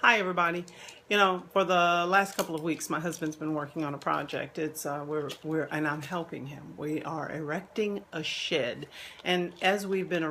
Hi, everybody. You know, for the last couple of weeks, my husband's been working on a project. It's and I'm helping him. We are erecting a shed, and as we've been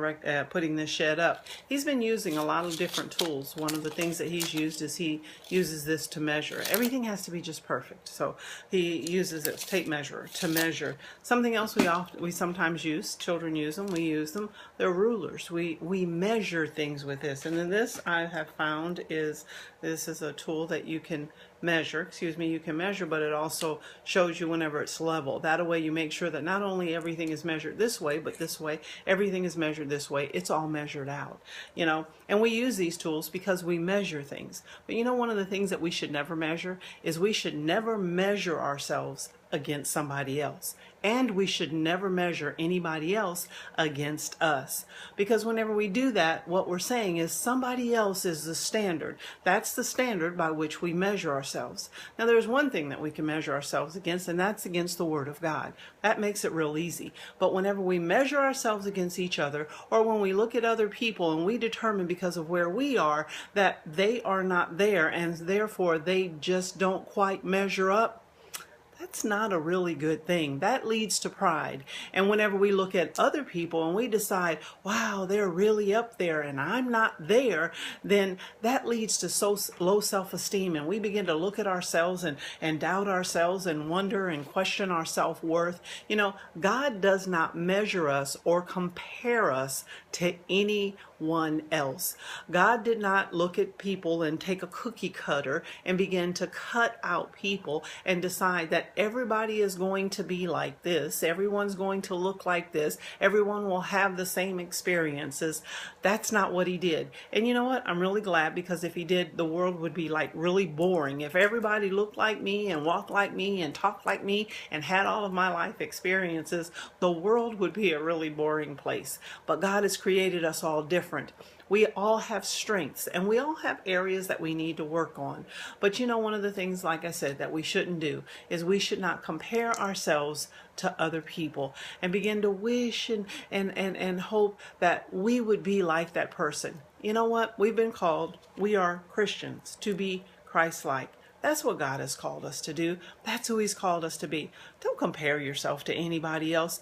putting this shed up, he's been using a lot of different tools. One of the things that he's used is he uses this to measure. Everything has to be just perfect, so he uses this tape measure to measure. Something else we sometimes use. Children use them. We use them. They're rulers. We measure things with this, and then this I have found is. This is a tool that you can measure, but it also shows you whenever it's level. That way you make sure that not only everything is measured this way, but this way, everything is measured this way. It's all measured out, and we use these tools because we measure things. But one of the things that we should never measure is we should never measure ourselves against somebody else. And we should never measure anybody else against us. Because whenever we do that, what we're saying is somebody else is the standard. That's the standard by which we measure ourselves. Now, there's one thing that we can measure ourselves against, and that's against the Word of God. That makes it real easy. But whenever we measure ourselves against each other, or when we look at other people and we determine because of where we are that they are not there and therefore they just don't quite measure up, that's not a really good thing. That leads to pride. And whenever we look at other people and we decide, wow, they're really up there and I'm not there, then that leads to so low self-esteem. And we begin to look at ourselves and doubt ourselves and wonder and question our self-worth. God does not measure us or compare us to anyone else. God did not look at people and take a cookie cutter and begin to cut out people and decide that everybody is going to be like this. Everyone's going to look like this. Everyone will have the same experiences. That's not what he did. And you know what? I'm really glad, because if he did, the world would be like really boring. If everybody looked like me and walked like me and talked like me and had all of my life experiences, the world would be a really boring place. But God has created us all different. We all have strengths and we all have areas that we need to work on. But one of the things, like I said, that we shouldn't do is we should not compare ourselves to other people and begin to wish and hope that we would be like that person. You know what? We've been called, we are Christians, to be Christ-like. That's what God has called us to do. That's who He's called us to be. Don't compare yourself to anybody else.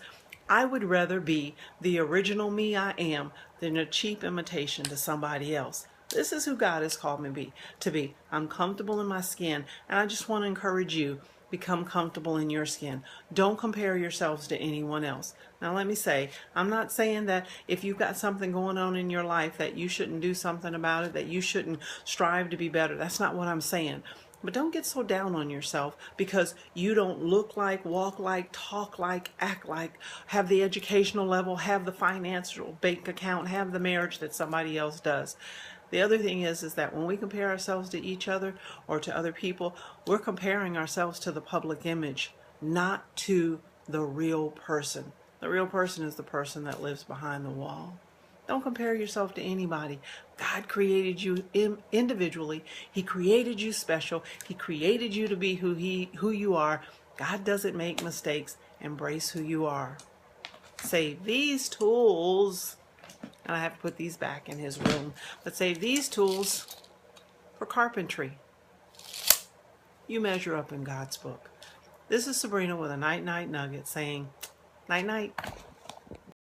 I would rather be the original me I am than a cheap imitation to somebody else. This is who God has called me to be. I'm comfortable in my skin, and I just want to encourage you, become comfortable in your skin. Don't compare yourselves to anyone else. Now let me say, I'm not saying that if you've got something going on in your life that you shouldn't do something about it, that you shouldn't strive to be better. That's not what I'm saying. But don't get so down on yourself because you don't look like, walk like, talk like, act like, have the educational level, have the financial bank account, have the marriage that somebody else does. The other thing is that when we compare ourselves to each other or to other people, we're comparing ourselves to the public image, not to the real person. The real person is the person that lives behind the wall. Don't compare yourself to anybody. God created you individually. He created you special. He created you to be who you are. God doesn't make mistakes. Embrace who you are. Save these tools, and I have to put these back in his room, but save these tools for carpentry. You measure up in God's book. This is Sabrina with a Night Nugget saying, night night.